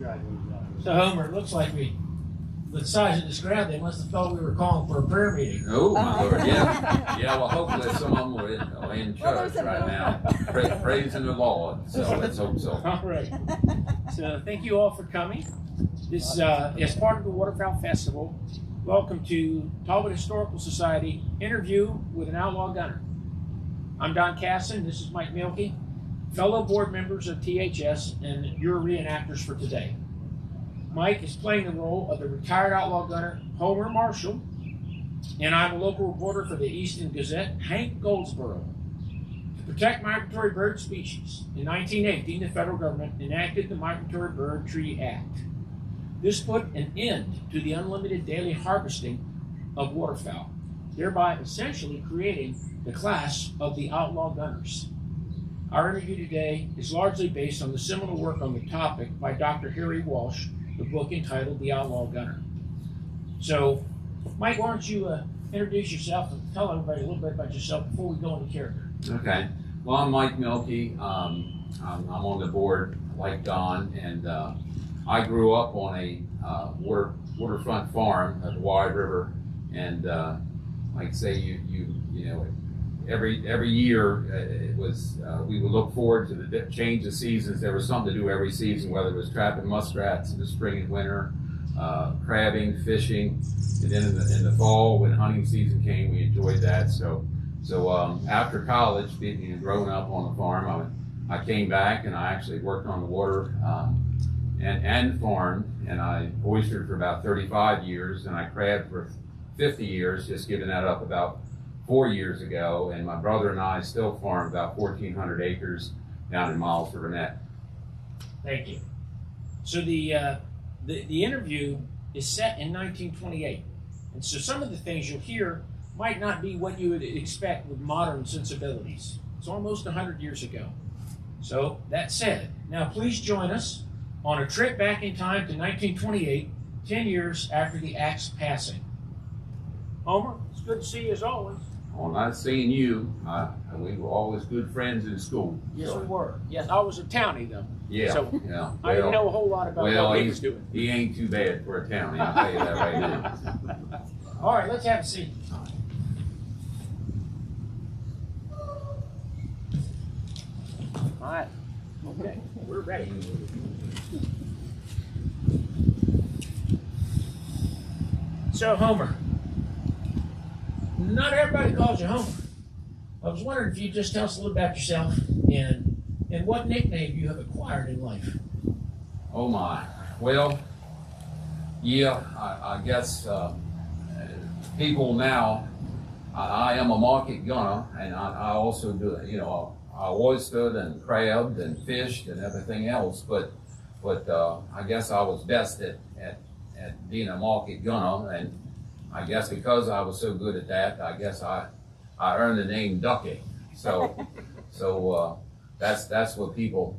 So Homer, it looks like with the size of this crowd, they must have thought we were calling for a prayer meeting. Oh my Lord, yeah. Yeah, well hopefully some of them were in church right now, praising the Lord. So let's hope so. All right. So thank you all for coming. This is part of the Waterfowl Festival. Welcome to Talbot Historical Society interview with an Outlaw Gunner. I'm Don Casson, this is Mike Mielke, fellow board members of THS and your reenactors for today. Mike is playing the role of the retired Outlaw Gunner Homer Marshall, and I'm a local reporter for the Easton Gazette, Hank Goldsboro. To protect migratory bird species, in 1918 the federal government enacted the Migratory Bird Treaty Act. This put an end to the unlimited daily harvesting of waterfowl, thereby essentially creating the class of the Outlaw Gunners. Our interview today is largely based on the seminal work on the topic by Dr. Harry Walsh, the book entitled The Outlaw Gunner. So, Mike, why don't you introduce yourself and tell everybody a little bit about yourself before we go into character. Okay. Well, I'm Mike Mielke. I'm on the board like Don, and I grew up on a waterfront farm at the Wide River, and like I say, you know, every year it was we would look forward to the change of seasons. There was something to do every season, whether it was trapping muskrats in the spring and winter, crabbing, fishing, and then in the fall when hunting season came, we enjoyed that. So after college, growing up on the farm, I came back and I actually worked on the water and farmed, and I oystered for about 35 years, and I crabbed for 50 years, just giving that up about 4 years ago, and my brother and I still farm about 1,400 acres down in Miles River Neck. Thank you. So the interview is set in 1928, and so some of the things you'll hear might not be what you would expect with modern sensibilities. It's almost 100 years ago. So that said, now please join us on a trip back in time to 1928, 10 years after the Act's passing. Homer, it's good to see you as always. Well, nice seeing you. We were always good friends in school. Yes, so. we were. Yes, I was a townie though. Yeah, so yeah. I didn't know a whole lot about what he was doing. He ain't too bad for a townie, I'll tell you that right now. All right, let's have a seat. All right. Okay, we're ready. So, Homer. Not everybody calls you Homer. I was wondering if you'd just tell us a little about yourself and what nickname you have acquired in life. Oh my. Well, yeah, I guess people now, I am a market gunner, and I also do, you know, I oystered and crabbed and fished and everything else, but I guess I was best at being a market gunner, and I guess because I was so good at that, I guess I earned the name Ducky. So that's what people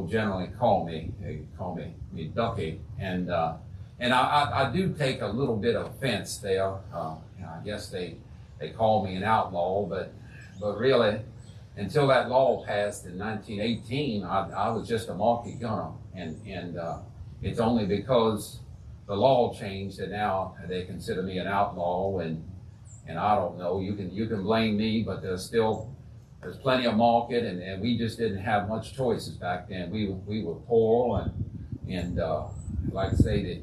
generally call me. They call me Ducky, and I do take a little bit of offense there. I guess they call me an outlaw, but really, until that law passed in 1918, I was just a market gunner, and it's only because the law changed that now they consider me an outlaw, and I don't know, you can blame me, but there's plenty of market, and we just didn't have much choices back then. We were poor, and like I say, that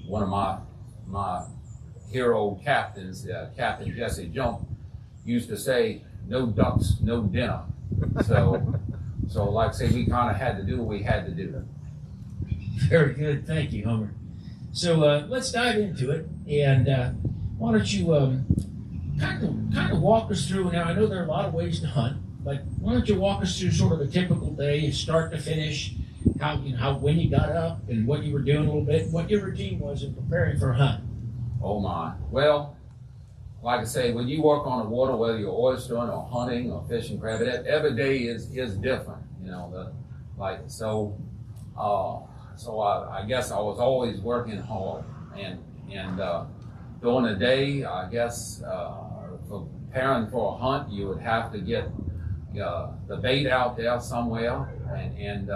one of my hero captains, Captain Jesse Jump, used to say, "No ducks, no dinner." So like I say, we kind of had to do what we had to do. Very good, thank you, Homer. So let's dive into it, and why don't you kind of walk us through. Now, I know there are a lot of ways to hunt, but why don't you walk us through sort of a typical day, start to finish, how when you got up and what you were doing a little bit, what your routine was in preparing for a hunt. Oh my. Well, like I say, when you work on the water, whether you're oystering or hunting or fishing crab, every day is different, you know. So I guess I was always working hard, and during the day, I guess for preparing for a hunt, you would have to get the bait out there somewhere, and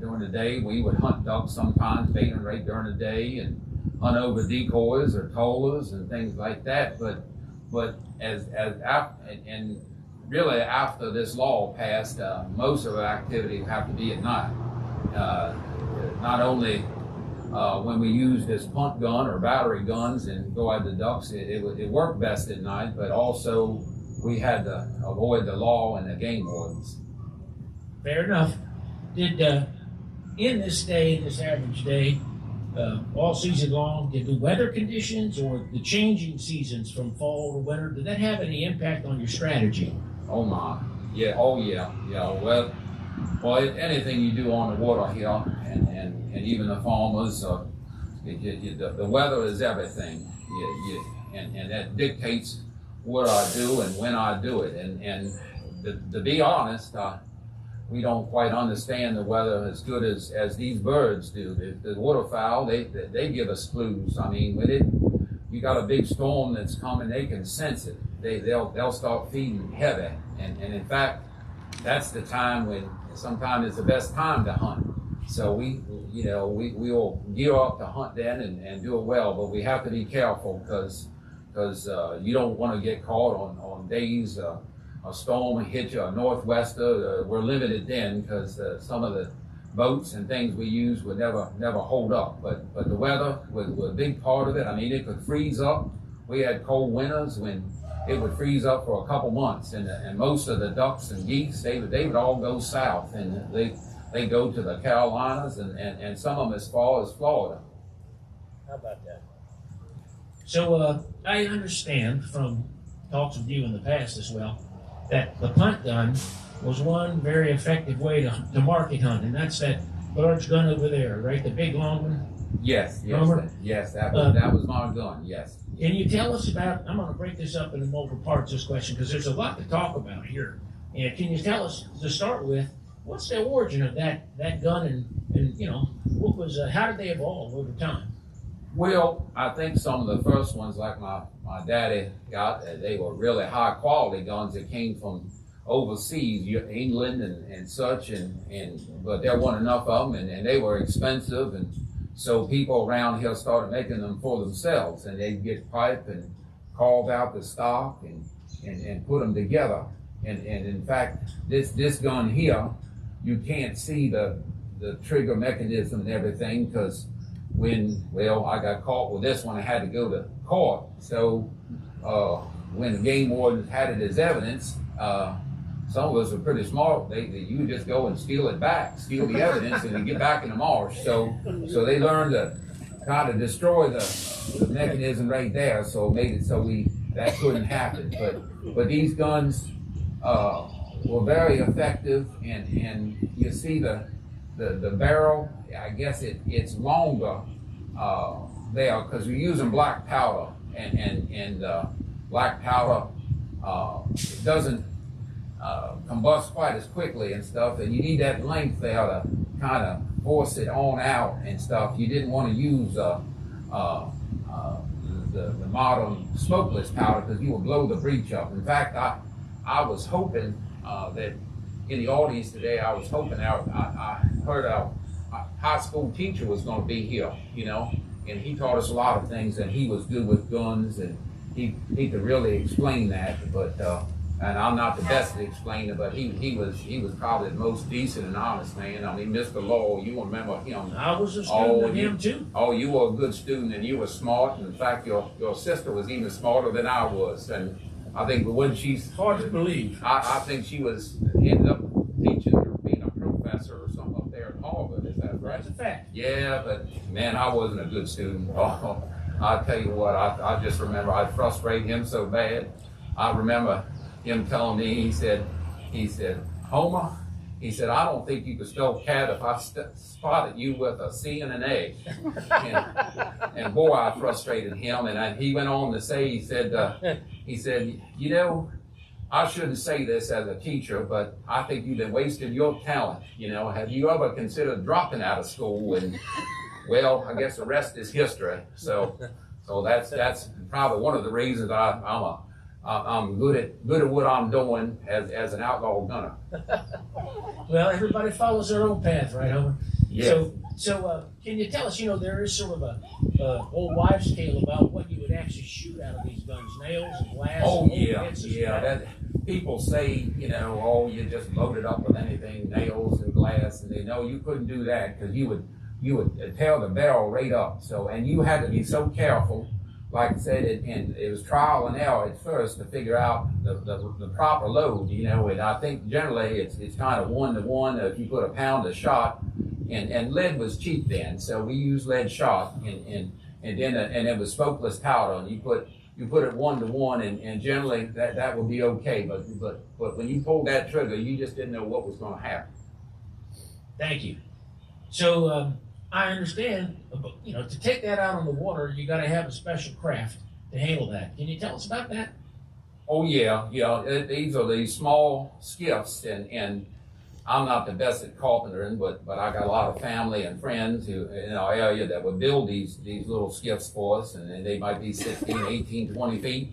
during the day. We would hunt ducks sometimes, bait them right during the day, and hunt over decoys or tollers and things like that. But as after, and really after this law passed, most of our activity have to be at night. Not only when we use this punt gun or battery guns and go after ducks, it worked best at night, but also we had to avoid the law and the game wardens. Fair enough. Did in this day, this average day, all season long, did the weather conditions or the changing seasons from fall to winter, did that have any impact on your strategy? Oh my, yeah, oh yeah. Well, anything you do on the water here, and even the farmers, the weather is everything. And that dictates what I do and when I do it. And to be honest, we don't quite understand the weather as good as these birds do. The waterfowl, they give us clues. I mean, when you got a big storm that's coming, they can sense it. They'll start feeding heavy. And in fact, that's the time when sometimes it's the best time to hunt. So we'll gear up to hunt then and do it well, but we have to be careful because you don't want to get caught on days a storm hit you, a northwester. We're limited then because some of the boats and things we use would never hold up. But the weather was a big part of it. I mean, it could freeze up. We had cold winters when it would freeze up for a couple months, and most of the ducks and geese, they would all go south, and they go to the Carolinas and some of them as far as Florida. How about that? So I understand from talks with you in the past as well that the punt gun was one very effective way to market hunt, and that's that large gun over there, right? The big long one? Yes, that was my gun, yes. Can you tell us about, I'm going to break this up into multiple parts, this question, because there's a lot to talk about here. And can you tell us, to start with, what's the origin of that gun and what was, how did they evolve over time? Well, I think some of the first ones, like my daddy got, they were really high quality guns that came from overseas, England and such, but there weren't enough of them, and they were expensive, and so people around here started making them for themselves, and they'd get pipe and carve out the stock and put them together. And in fact, this gun here, you can't see the trigger mechanism and everything because I got caught with this one, I had to go to court. So when the game wardens had it as evidence, some of us were pretty smart. You would just go and steal the evidence, and then get back in the marsh. So they learned to kind of destroy the mechanism right there. So it made it so that couldn't happen. But these guns were very effective, and you see the barrel. I guess it's longer there because we're using black powder, and black powder it doesn't combust quite as quickly and stuff, and you need that length there to kind of force it on out and stuff. You didn't want to use the modern smokeless powder because you would blow the breech up. In fact, I was hoping that in the audience today, I heard our high school teacher was going to be here, and he taught us a lot of things, and he was good with guns, and he could really explain that, but and I'm not the best at explaining it, but he was probably the most decent and honest man. I mean, Mr. Law, you remember him. I was a student of him too. Oh, you were a good student, and you were smart. In fact, your sister was even smarter than I was, and I think when she's hard to believe. I think she ended up teaching or being a professor or something up there at Talbot. Is that right? That's a fact. Yeah, but man, I wasn't a good student. Oh, I tell you what, I just remember I'd frustrate him so bad. I remember him telling me, he said, Homer, he said, I don't think you could spell cat if I spotted you with a C and an A. And boy, I frustrated him. And he went on to say, he said, I shouldn't say this as a teacher, but I think you've been wasting your talent. Have you ever considered dropping out of school? And well, I guess the rest is history. So that's probably one of the reasons I'm good at what I'm doing as an outlaw gunner. Well, everybody follows their own path, right, Homer? Yes. So can you tell us? There is sort of a old wives' tale about what you would actually shoot out of these guns: nails and glass. Oh and yeah, bits and yeah. stuff. That people say, oh, you just load it up with anything, nails and glass, and they know you couldn't do that because you would tear the barrel right up. So, and you had to be so careful. Like I said, and it was trial and error at first to figure out the proper load, and I think generally it's kind of 1-to-1. If you put a pound of shot, and lead was cheap then, so we used lead shot, and it was smokeless powder, and you put it 1-to-1, and generally that would be okay, but when you pulled that trigger, you just didn't know what was going to happen. Thank you. So I understand, to take that out on the water, you got to have a special craft to handle that. Can you tell us about that? Oh yeah, these are these small skiffs, and I'm not the best at carpentering, but I got a lot of family and friends who in our area that would build these little skiffs for us, and they might be 16, 18, 20 feet,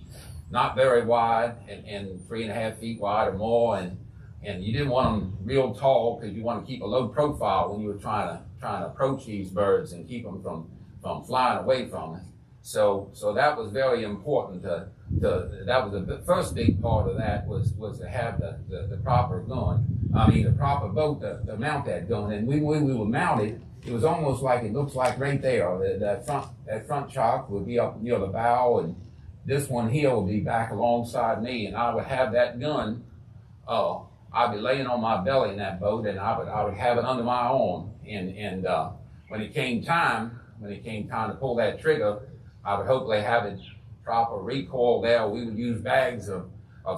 not very wide, and 3.5 feet wide or more, and you didn't want them real tall because you want to keep a low profile when you were trying to approach these birds and keep them from flying away from us. So that was very important. That was the first big part of that was to have the proper gun. I mean the proper boat to mount that gun. And when we would mount it, it was almost like it looks like right there. That front shock would be up near the bow, and this one here would be back alongside me, and I would have that gun. I'd be laying on my belly in that boat, and I would have it under my arm. And when it came time to pull that trigger, I would hopefully have it proper recoil there. We would use bags of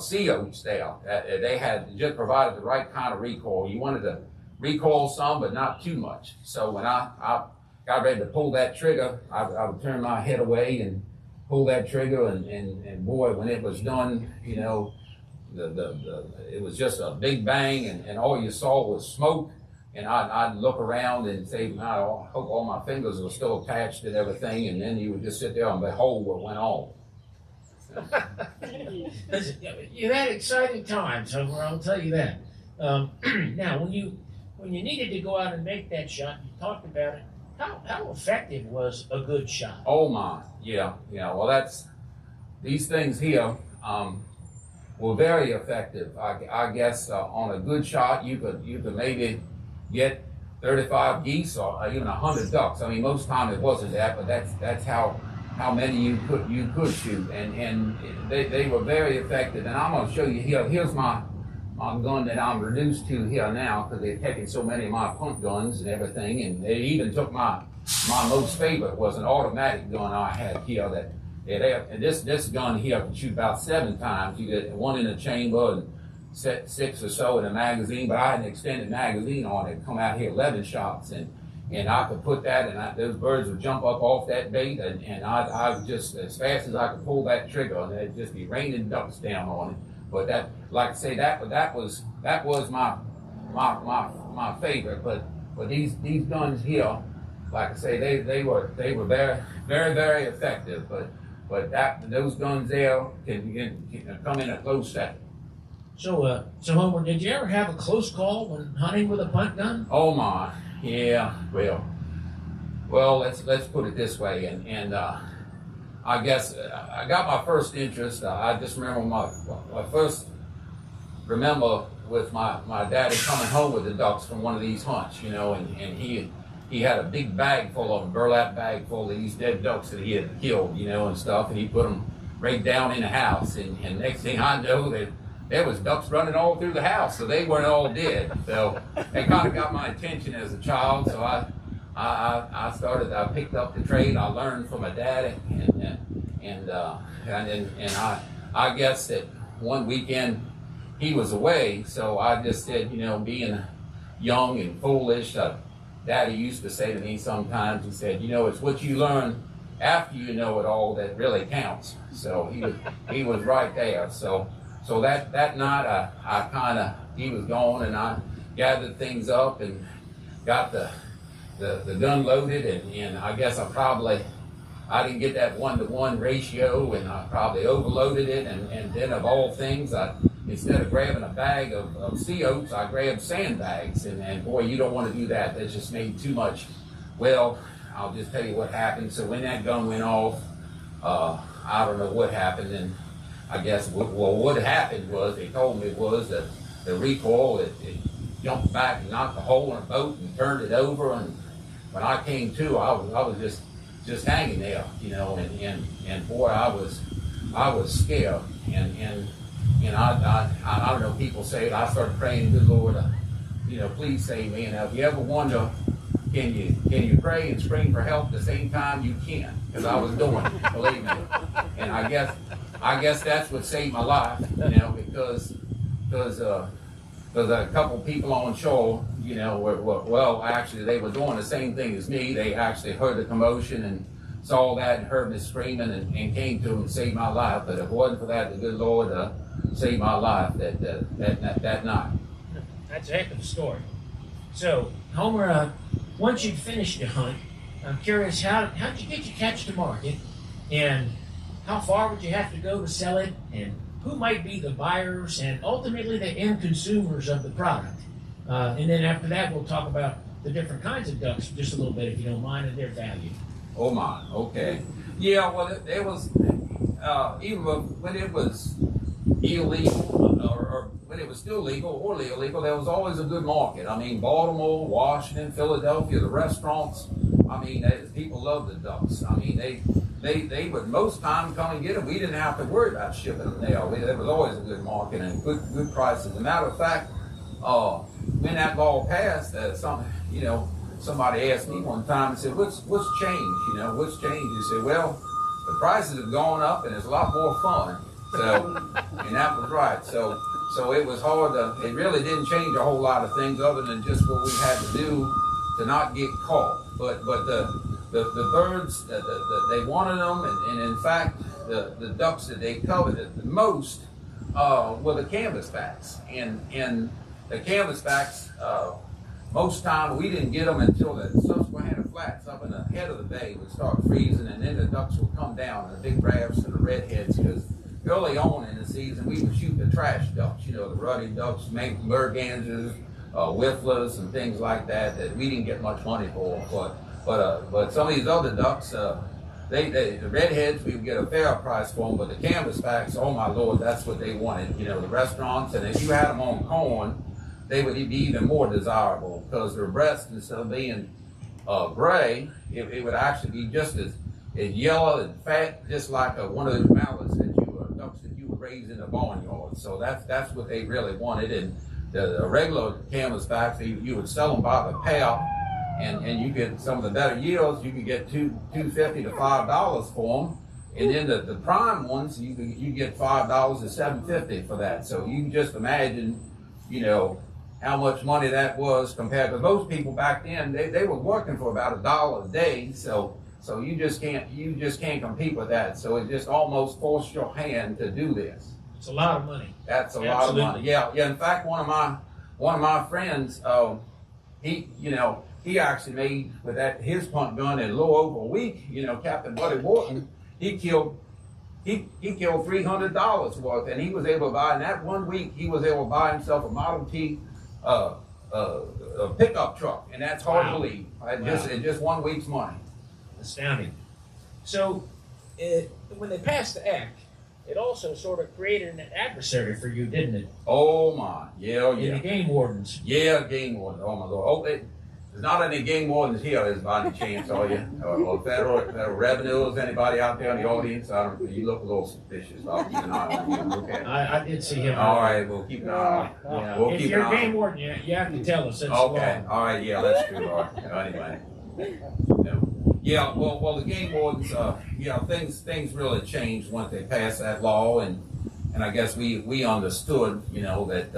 sea oats there. They had just provided the right kind of recoil. You wanted to recoil some, but not too much. So when I got ready to pull that trigger, I would turn my head away and pull that trigger, and boy, when it was done, it was just a big bang, and all you saw was smoke. And I'd look around and say, I hope all my fingers were still attached and everything. And then you would just sit there and behold what went on. You had exciting times, I'll tell you that. Now, when you needed to go out and make that shot, you talked about it. How effective was a good shot? Oh my, yeah. Well, these things here were very effective. I guess on a good shot, you could maybe get 35 geese or even 100 ducks. I mean, most time it wasn't that, but that's how many you could shoot, and they were very effective. And I'm going to show you here. Here's my gun that I'm reduced to here now, because they've taken so many of my punt guns and everything, and they even took my most favorite was an automatic gun I had here and this gun here can shoot about 7 times. You get one in the chamber and 6 or so in a magazine, but I had an extended magazine on it, come out here 11 shots, and I could put that, and those birds would jump up off that bait, and I would just, as fast as I could pull that trigger, and it'd just be raining ducks down on it. But that, like I say, that was my favorite. But these guns here, like I say, they were very, very, very effective. But those guns there can come in a close second. So Homer, did you ever have a close call when hunting with a punt gun? Oh my, yeah. Well, let's put it this way, and I guess I got my first interest. I just remember my first with my daddy coming home with the ducks from one of these hunts, and he had a big bag full of them, burlap bag full of these dead ducks that he had killed, and stuff, and he put them right down in the house, and next thing I know, there was ducks running all through the house, so they weren't all dead. So they kind of got my attention as a child. So I picked up the trade. I learned from my dad, and I guess that one weekend he was away, so I just said, being young and foolish, Daddy used to say to me sometimes, he said, it's what you learn after you know it all that really counts. So he was right there. So that night, he was gone, and I gathered things up and got the gun loaded, and I guess I didn't get that 1-to-1 ratio, and I probably overloaded it, and then of all things, instead of grabbing a bag of sea oats, I grabbed sandbags, and boy, you don't want to do that. That just made too much. Well, I'll just tell you what happened. So when that gun went off, I don't know what happened, and I guess what happened was they told me was that the recoil it jumped back and knocked a hole in the boat and turned it over, and when I came to, I was just hanging there, you know, and boy, I was scared, and I don't know, people say it, I started praying, good Lord, you know, please save me. And if you ever wonder, can you pray and scream for help at the same time? You can, because I was doing it, believe me. And I guess that's what saved my life, you know, because a couple people on shore, you know, well, actually, they were doing the same thing as me. They actually heard the commotion and saw that and heard me screaming and came to and saved my life. But if it wasn't for that, the good Lord saved my life that night. That's a heck of a story. So, Homer, once you'd finished your hunt, I'm curious, how'd you get your catch to market? And how far would you have to go to sell it? And who might be the buyers and ultimately the end consumers of the product? And then after that, we'll talk about the different kinds of ducks just a little bit, if you don't mind, and their value. Oh my, okay. Yeah, well, it was, even when it was illegal, or when it was still legal or illegal, there was always a good market. I mean, Baltimore, Washington, Philadelphia, the restaurants, I mean, people love the ducks. I mean, they would most time come and get them. We didn't have to worry about shipping them there. There was always a good market and good prices. As a matter of fact, when that law passed, somebody asked me one time and said, what's changed? You know, what's changed? He said, well, the prices have gone up and it's a lot more fun. So, and that was right. So it was hard it really didn't change a whole lot of things other than just what we had to do to not get caught. But the birds, they wanted them, and in fact, the ducks that they coveted the most were the canvasbacks. And the canvasbacks, most time we didn't get them until the Susquehanna Flats up in the head of the bay would start freezing, and then the ducks would come down, and the big crabs and the redheads, because early on in the season we would shoot the trash ducks, you know, the ruddy ducks, mergansers, whifflers, and things like that we didn't get much money for. But some of these other ducks, the redheads, we would get a fair price for them, but the canvasbacks, oh my Lord, that's what they wanted. You know, the restaurants, and if you had them on corn, they would be even more desirable, because their breasts, instead of being gray, it would actually be just as yellow and fat, just like one of those mallards ducks that you would raise in the barnyard. So that's what they really wanted. And the regular canvasbacks, you would sell them by the pound. And you get some of the better yields. You can get $2.50 to $5 for them, and then the prime ones you get $5 to $7.50 for that. So you can just imagine, you know, how much money that was compared to most people back then. They were working for about $1 a day. So you just can't compete with that. So it just almost forced your hand to do this. It's a lot of money. That's a lot of money. Yeah. In fact, one of my friends, he actually made with his punt gun in a little over a week. You know, Captain Buddy Wharton, he killed $300 worth, and he was able to buy in that 1 week. He was able to buy himself a Model T a pickup truck, and that's hard to believe. In just 1 week's money. Astounding. So when they passed the act, it also sort of created an adversary for you, didn't it? Oh my, yeah. In the game wardens. Yeah, game wardens. Oh my Lord. Oh, there's not any game wardens here, is by any chance, are you? Or federal revenues, anybody out there in the audience? You look a little suspicious. I'll keep an eye on you. Okay. I did see him. All right, we'll keep an eye on Yeah. We'll If keep you're an a eye game warden, you have to tell us. That's Okay, law. all right, yeah, that's true. All right. Anyway. Yeah, well, the game wardens, things really changed once they passed that law, and I guess we understood, you know, that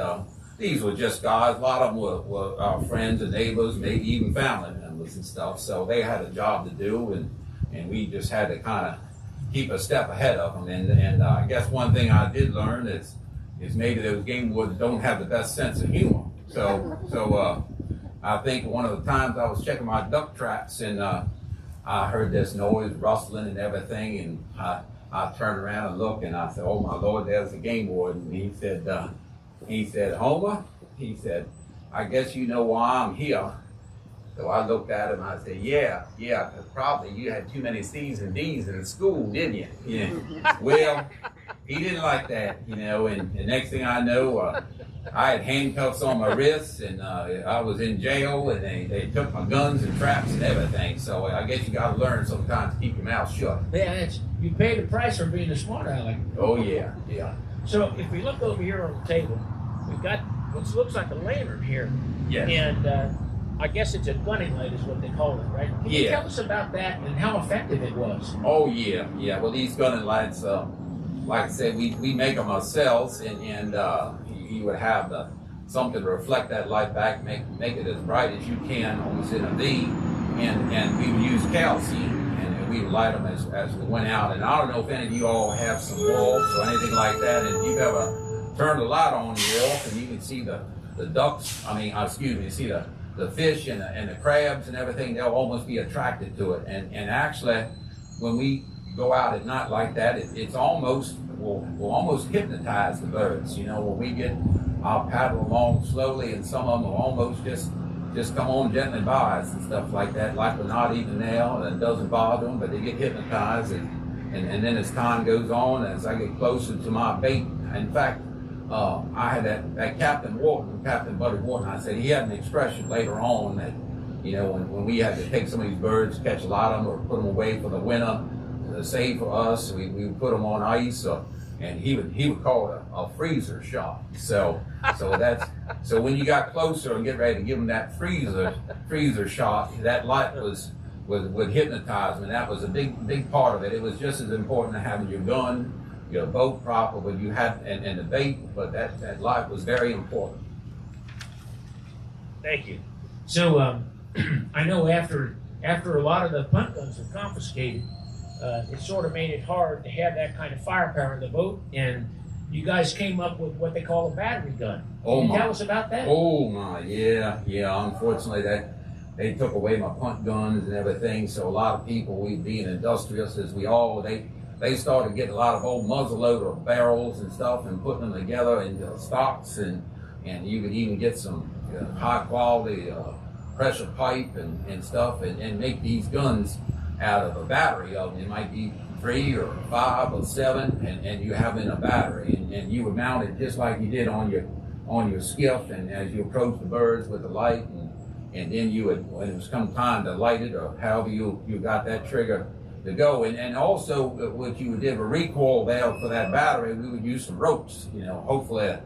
these were just guys. A lot of them were our friends and neighbors, maybe even family members and stuff. So they had a job to do, and we just had to kind of keep a step ahead of them. And I guess one thing I did learn is maybe those game wardens don't have the best sense of humor. So I think one of the times I was checking my duck traps, and I heard this noise, rustling and everything, and I turned around and looked, and I said, "Oh my Lord, there's the game warden." And he said, He said, Homer, he said, I guess you know why I'm here. So I looked at him, I said, yeah, 'cause probably you had too many C's and D's in school, didn't you? Yeah. Well, he didn't like that, you know, and the next thing I know, I had handcuffs on my wrists, and I was in jail, and they took my guns and traps and everything. So I guess you got to learn sometimes to keep your mouth shut. Yeah, you pay the price for being a smart aleck. Oh, yeah, yeah. So if we look over here on the table, we've got what looks like a lantern here. Yes. And I guess it's a gunning light is what they call it, right? Can you Yeah. tell us about that and how effective it was? Oh, yeah. Well, these gunning lights, like I said, we make them ourselves, and you would have something to reflect that light back, make it as bright as you can, almost in a V, and we would use calcium, and we would light them as we went out. And I don't know if any of you all have some wolves or anything like that, and you've ever turned the light on the wolf, and you can see the ducks, you see the fish and the crabs and everything, they'll almost be attracted to it. And actually, when we go out at night like that, it's almost, we'll almost hypnotize the birds. You know, when we I'll paddle along slowly, and some of them will almost just come on gently by us and stuff like that, like we're not even there, and it doesn't bother them, but they get hypnotized. And then as time goes on, as I get closer to my bait, in fact, I had that Captain Buddy Wharton, I said he had an expression later on that, you know, when we had to take some of these birds, catch a lot of them, or put them away for the winter, save for us, we would put them on ice, and he would call it a freezer shot. So when you got closer and get ready to give them that freezer shot, that light would hypnotize them, and that was a big part of it. It was just as important to having your gun, your boat proper, but you had and the bait, but that light was very important. Thank you. So I know after a lot of the punt guns were confiscated, it sort of made it hard to have that kind of firepower in the boat, and you guys came up with what they call a battery gun. Can you tell us about that? Oh my, yeah. Unfortunately, they took away my punt guns and everything. So a lot of people, we being industrious as we all, they started getting a lot of old muzzleloader barrels and stuff and putting them together into stocks, and you could even get some high quality pressure pipe and stuff, and make these guns out of a battery of them. It might be 3 or 5 or 7, and you have in a battery, and you would mount it just like you did on your skiff, and as you approach the birds with the light, and then you would, when it was come time to light it, or however you got that trigger to go, and also what you would do, a recoil valve for that battery, we would use some ropes, you know, hopefully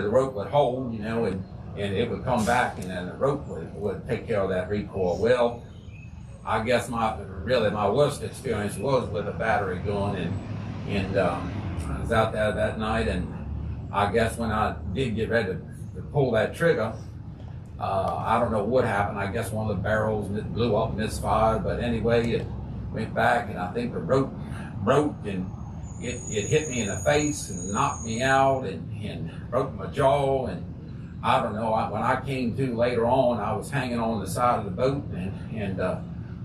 the rope would hold, you know, and it would come back, and then the rope would take care of that recoil. Well, I guess my worst experience was with a battery gun, and I was out there that night, and I guess when I did get ready to pull that trigger, I don't know what happened. I guess one of the barrels blew up, misfired, but anyway, it went back, and I think the rope broke, and it hit me in the face and knocked me out and broke my jaw, and I don't know. When I came to later on, I was hanging on the side of the boat, and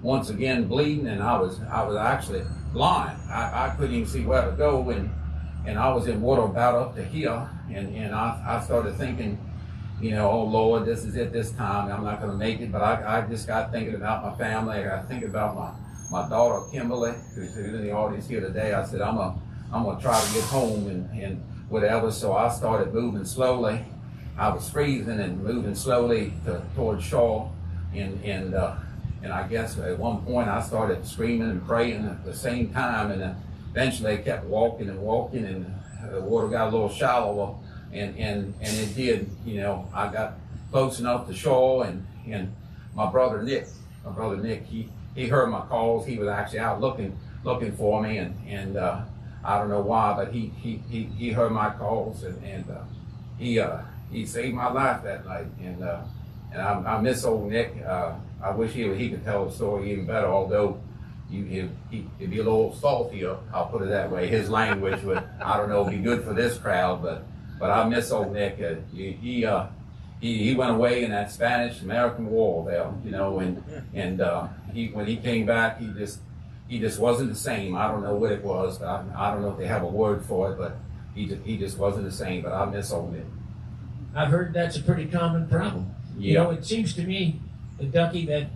once again bleeding, and I was actually blind. I couldn't even see where to go, and I was in water about up to here, and I started thinking, you know, oh Lord, this is it this time. I'm not going to make it. But I just got thinking about my family. I got thinking about my daughter Kimberly, who's in the audience here today. I said I'm gonna try to get home and whatever. So I started moving slowly. I was freezing and moving slowly towards shore, and I guess at one point I started screaming and praying at the same time, and eventually I kept walking, and the water got a little shallower, and it did, you know, I got close enough to shore, and my brother Nick, he heard my calls. He was actually out looking for me, and I don't know why, but he heard my calls, and he saved my life that night, and I miss old Nick. I wish he could tell the story even better, although he'd be a little saltier, I'll put it that way. His language would, I don't know, be good for this crowd, but I miss old Nick. He went away in that Spanish-American War there, you know, and when he came back, he just wasn't the same. I don't know what it was. I don't know if they have a word for it, but he just wasn't the same. But I miss old Nick. I've heard that's a pretty common problem. You know, it seems to me, Ducky, that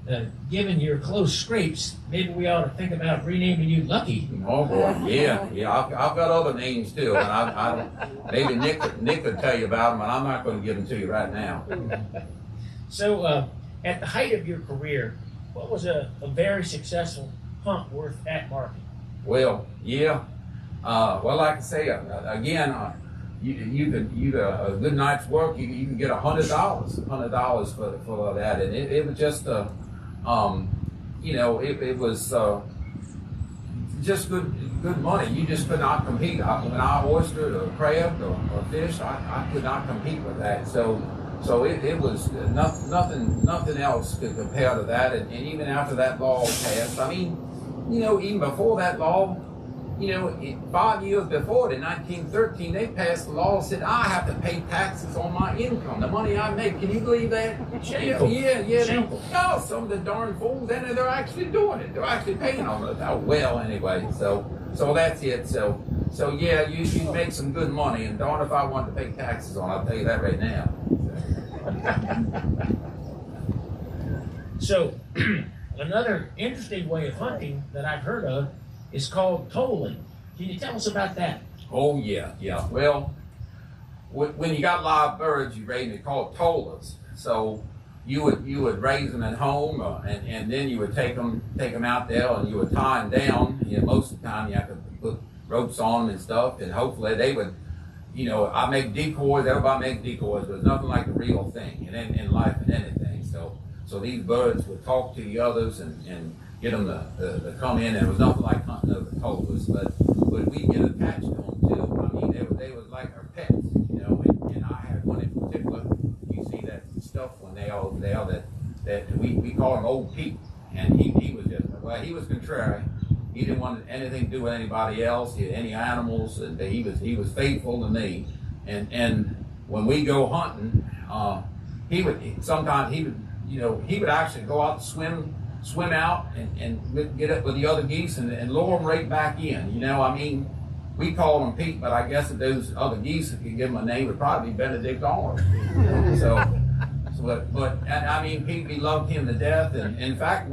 given your close scrapes, maybe we ought to think about renaming you Lucky. Oh boy, yeah. I've got other names too, and I maybe Nick could tell you about them, and I'm not going to give them to you right now. So, at the height of your career, what was a very successful hunt worth that market? Well, yeah. Well, like I say, again, you could a good night's work. You can get $100 for that, and it was just you know, it was just good money. You just could not compete. When I oystered or crab or fish, I could not compete with that. So it was nothing else could compare to that. And even after that law passed, I mean, you know, even before that law, you know, 5 years before, in 1913, they passed the law that said I have to pay taxes on my income, the money I make. Can you believe that? Shameful. Yeah. Shameful. No, some of the darn fools, and they're actually doing it. They're actually paying on it. Oh, well, anyway, so that's it. So yeah, you make some good money, and darn if I want to pay taxes on it, I'll tell you that right now. So, another interesting way of hunting that I've heard of is called tolling. Can you tell us about that? Oh yeah. Well, when you got live birds, you raise them called tollers. So you would raise them at home, and then you would take them out there, and you would tie them down. You know, most of the time you have to put ropes on them and stuff, and hopefully they would. You know, I make decoys. Everybody makes decoys, but it's nothing like the real thing, and in life and anything. So these birds would talk to the others and get them to come in, and it was nothing like hunting over tollers, but we get attached to them too. I mean, they was like our pets, you know. And I had one in particular. You see that stuff when they all over there that we call him Old Pete, and he was just he was contrary. He didn't want anything to do with anybody else, any animals, and he was faithful to me. And when we go hunting, he would actually go out and swim out and get up with the other geese and lure them right back in. You know, I mean, we call him Pete, but I guess if those other geese, if you give them a name, would probably be Benedict Arnold. But I mean, Pete, we loved him to death. And in fact,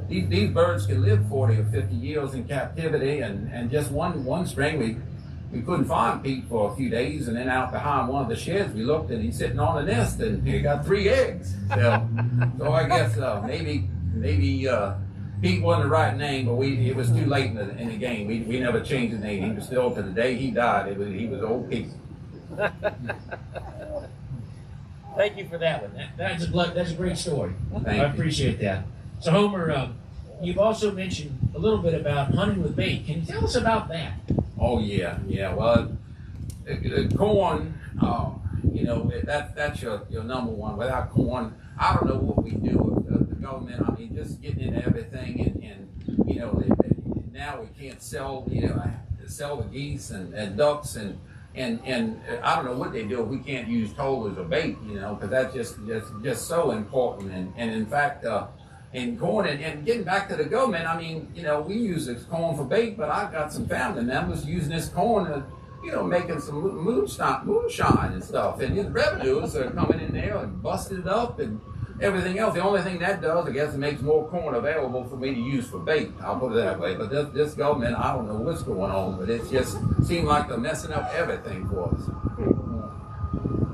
these birds can live 40 or 50 years in captivity, and just one spring we couldn't find Pete for a few days, and then out behind one of the sheds we looked, and he's sitting on a nest, and he got 3 eggs. So I guess maybe Pete wasn't the right name, but it was too late in the game. We never changed the name. He was still, to the day he died, he was Old Pete. Thank you for that one. That's a great story. I you. appreciate that. So Homer, you've also mentioned a little bit about hunting with bait. Can you tell us about that? Oh yeah. Well, corn, you know, that's your number one. Without corn, I don't know what we do with the government. I mean, just getting into everything, and you know, now we can't sell the geese and ducks and I don't know what they do if we can't use toll as a bait, you know, because that's just so important. And in fact, in corn and getting back to the government, I mean, you know, we use this corn for bait, but I've got some family members using this corn to, you know, making some moonshine and stuff. And the revenues are coming in there and busting it up and everything else. The only thing that does, I guess, it makes more corn available for me to use for bait. I'll put it that way. But this government, I don't know what's going on, but it just seems like they're messing up everything for us.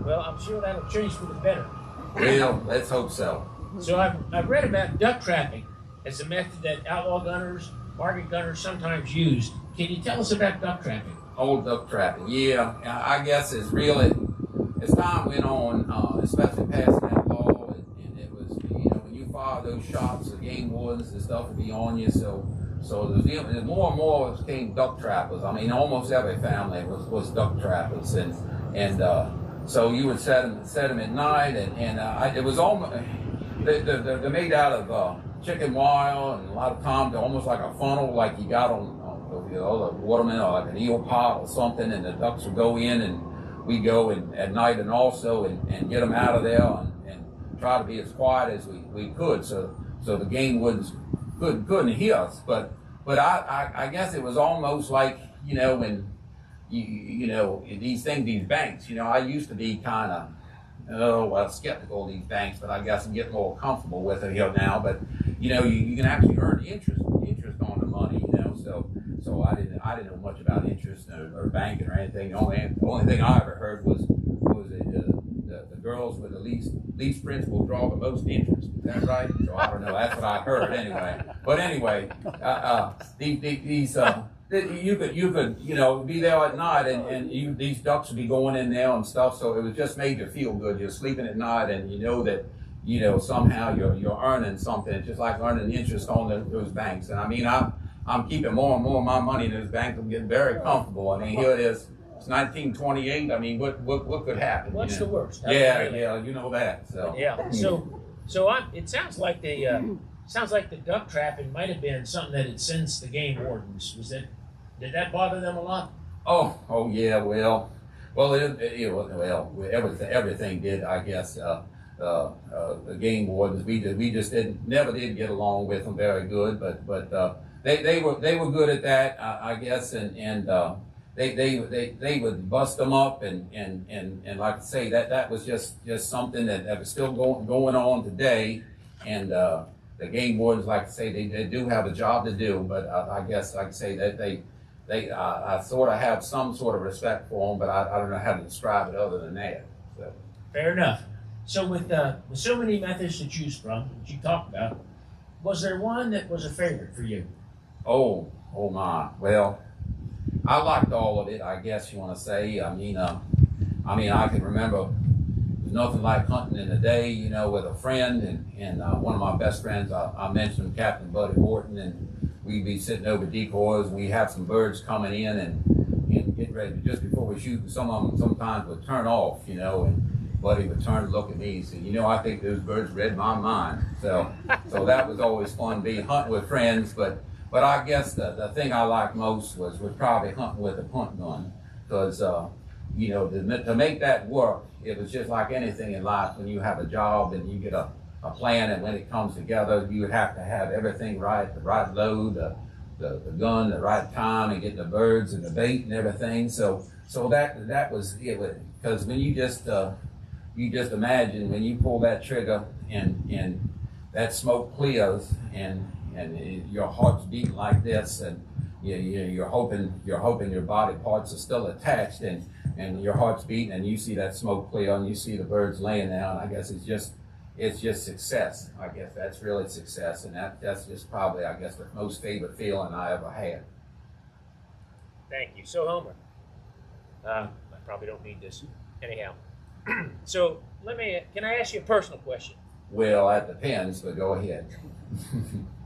Well, I'm sure that'll change for the better. Well, let's hope so. So I've read about duck trapping as a method that outlaw gunners, market gunners sometimes use. Can you tell us about duck trapping? Old duck trapping, yeah. I guess it's really, as time went on, especially passing that law, and it was, you know, when you fire those shots, the game wardens and stuff would be on you. So there's more and more became duck trappers. I mean, almost every family was duck trappers, and so you would set them at night, and it was almost. They're made out of chicken wire, and a lot of times they're almost like a funnel, like you got on the waterman, or like an eel pot or something, and the ducks will go in, and we go at night and also and get them out of there and try to be as quiet as we could, so the game wardens couldn't hear us. But I guess it was almost like, you know, when you know, these things, these banks, you know, I used to be kind of, skeptical of these banks, but I guess I'm getting more comfortable with it here now. But, you know, you can actually earn interest on the money, you know, so I didn't know much about interest or banking or anything. The only thing I ever heard was the girls with the least principal draw the most interest. Is that right? So I don't know. That's what I heard anyway. But anyway, you could you know, be there at night and these ducks would be going in there and stuff. So it was just made you feel good. You're sleeping at night and you know that, you know, somehow you're earning something. It's just like earning interest on those banks. And I mean, I'm keeping more and more of my money in those banks. I'm getting very comfortable. I mean, here it is. It's 1928. I mean, what could happen? What's you know? the worst? Yeah, you know that. So yeah. It sounds like the duck trapping might have been something that had sensed the game wardens. Did that bother them a lot? Oh yeah. Well, everything did. I guess the game wardens. We just never did get along with them very good. But they were good at that. I guess and. They would bust them up and like I say that was just something that was still going on today, and the game wardens, like I say, they do have a job to do, but I guess like I say that I sort of have some sort of respect for them, but I don't know how to describe it other than that. So. Fair enough. So with so many methods to choose from that you talked about, was there one that was a favorite for you? Oh my. Well, I liked all of it, I guess you want to say. I mean, I can remember there's nothing like hunting in the day, you know, with a friend and one of my best friends. I mentioned Captain Buddy Horton, and we'd be sitting over decoys. We have some birds coming in and get ready just before we shoot. Some of them sometimes would turn off, you know, and Buddy would turn and look at me and say, you know, I think those birds read my mind. So that was always fun, being hunting with friends, but I guess the thing I liked most was probably hunting with a punt gun, because you know, to make that work, it was just like anything in life. When you have a job and you get a plan, and when it comes together, you have to have everything right, the right load, the gun, the right time, and getting the birds and the bait and everything. So that was it. Because when you just imagine when you pull that trigger and that smoke clears and your heart's beating like this, and you're hoping your body parts are still attached, and your heart's beating, and you see that smoke clear, and you see the birds laying down. I guess it's just success. I guess that's really success, and that's just probably, I guess, the most favorite feeling I ever had. Thank you. So Homer, I probably don't need this anyhow. So can I ask you a personal question? Well, that depends, but go ahead.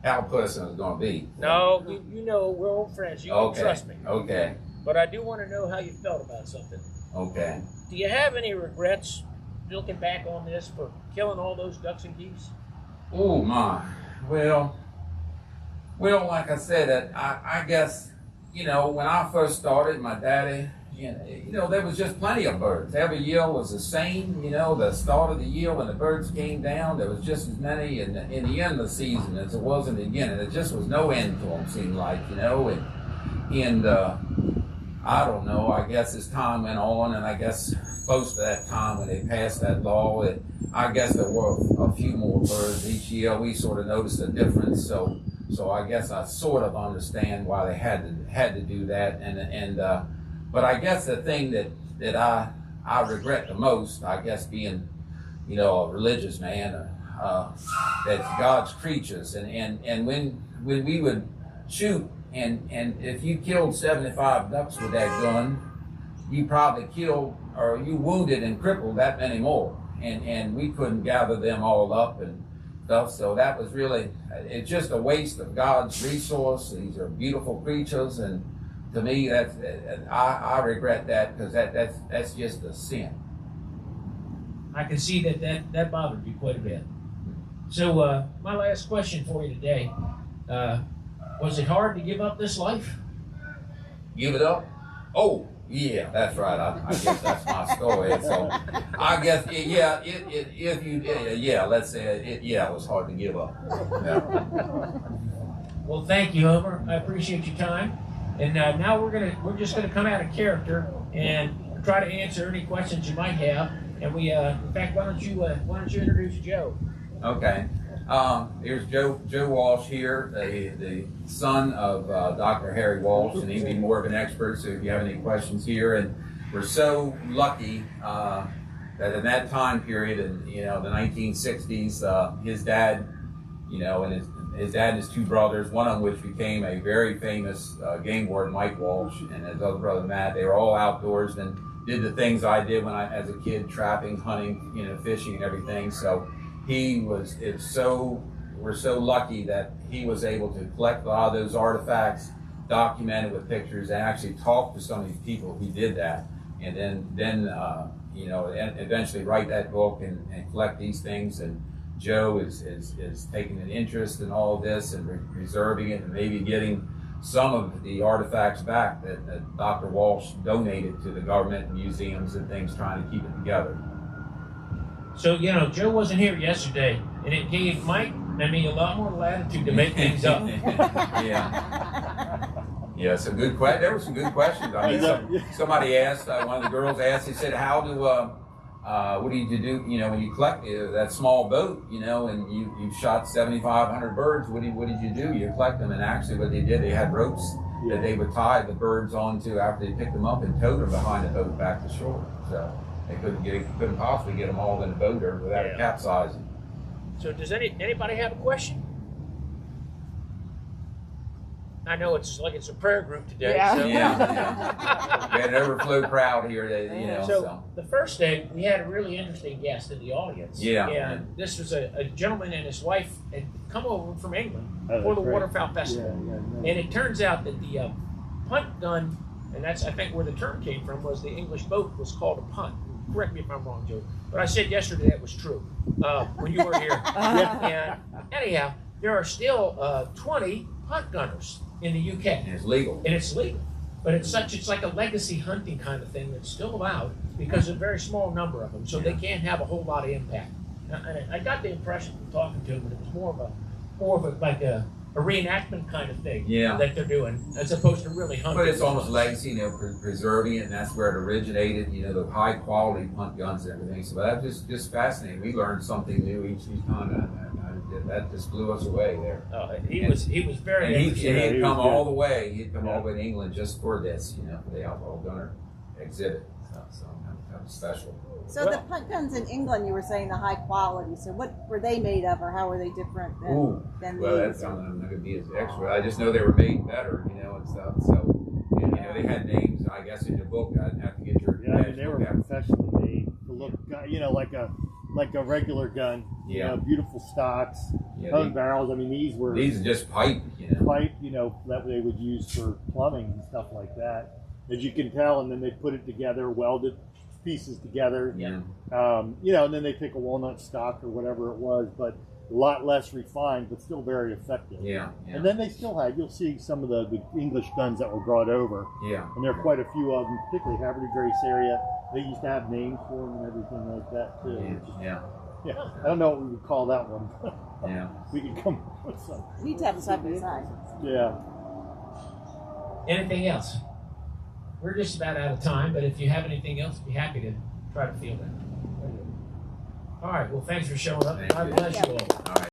How personal is going to be? No, you know, we're old friends. You can trust me. Okay. But I do want to know how you felt about something. Okay. Do you have any regrets looking back on this for killing all those ducks and geese? Oh my. Well, like I said, I guess, you know, when I first started, my daddy, you know, there was just plenty of birds. Every year was the same. You know, the start of the year when the birds came down, there was just as many in the end of the season as it was in the beginning. There just was no end to them, seemed like, you know. And I don't know, I guess as time went on, and I guess close to that time when they passed that law, I guess there were a few more birds each year. We sort of noticed a difference. So I guess I sort of understand why they had to do that. But I guess the thing that I regret the most, I guess, being, you know, a religious man, that's God's creatures, and when we would shoot, and if you killed 75 ducks with that gun, you probably killed or you wounded and crippled that many more, and we couldn't gather them all up and stuff. So that was really, it's just a waste of God's resource. These are beautiful creatures, and to me, I regret that, because that's just a sin. I can see that bothered you quite a bit. So my last question for you today, was it hard to give up this life? Give it up? Oh, yeah, that's right. I guess that's my story. So I guess, yeah, let's say it was hard to give up. Yeah. Well, thank you, Homer. I appreciate your time. And now we're just gonna come out of character and try to answer any questions you might have. And we, in fact, why don't you introduce Joe? Okay. Here's Joe Walsh here, the son of Dr. Harry Walsh, and he'd be more of an expert. So if you have any questions here, and we're so lucky that in that time period, in the 1960s, his dad, and his dad and his two brothers, one of which became a very famous game warden, Mike Walsh, and his other brother Matt. They were all outdoors and did the things I did when as a kid, trapping, hunting, fishing, and everything. So we're so lucky that he was able to collect a lot of those artifacts, document it with pictures, and actually talk to some of these people who did that, and then eventually write that book and collect these things. And Joe is taking an interest in all of this and preserving it, and maybe getting some of the artifacts back that Dr. Walsh donated to the government and museums and things, trying to keep it together. So, Joe wasn't here yesterday, and it gave Mike and me a lot more latitude to make things up. Yeah, some good there were some good questions. I mean, somebody asked, one of the girls asked, he said, how do, what do you do, when you collect that small boat, and you shot 7,500 birds, what did you do? You collect them, and actually what they did, they had ropes that they would tie the birds onto after they picked them up and towed them behind the boat back to shore. So they couldn't possibly get them all in the boat or without it capsizing. So does anybody have a question? I know it's a prayer group today. Yeah. So. Yeah. We had an overflow crowd here today, So the first day we had a really interesting guest in the audience. Yeah. And this was a gentleman and his wife had come over from England Oh, for the great. Waterfowl Festival. Yeah. And it turns out that the punt gun, and that's I think where the term came from, was the English boat was called a punt. Correct me if I'm wrong, Joe. But I said yesterday that was true when you were here. And anyhow, there are still 20 punt gunners in the UK. And it's legal. And it's legal. But it's like a legacy hunting kind of thing that's still allowed because of a very small number of them. So they can't have a whole lot of impact. I got the impression from talking to them that it was more of a like a reenactment kind of thing that they're doing, as opposed to really hunting. But it's almost legacy, preserving it, and that's where it originated, the high quality punt guns and everything. So that's just fascinating. We learned something new each time, and that just blew us away there. He was very And interesting. he'd come all the way. He'd come all the way to England just for this, for the Outlaw Gunner exhibit. So that was special. So the punt guns in England, you were saying the high quality. So what were they made of, or how were they different than these? I'm not going to be as expert. I just know they were made better, and stuff. So, they had names. I guess in your book, I'd have to get your. Yeah, I mean, they were professionally made to look, like a regular gun. Yeah. Beautiful stocks, hung barrels. I mean, these are just pipe. Pipe, that they would use for plumbing and stuff like that. As you can tell, and then they put it together, welded pieces together. Yeah. And then they take a walnut stock or whatever it was, but a lot less refined, but still very effective. Yeah. And then they still had, you'll see some of the English guns that were brought over. Yeah. And there are quite a few of them, particularly Haverty Grace area. They used to have names for them and everything like that too. Yeah. Yeah. I don't know what we would call that one. Yeah. We could come up with something. You need to have them side by side. Yeah. Anything else? We're just about out of time, but if you have anything else, I'd be happy to try to field that. All right. Well, thanks for showing up. Thank God you. bless you all. All right.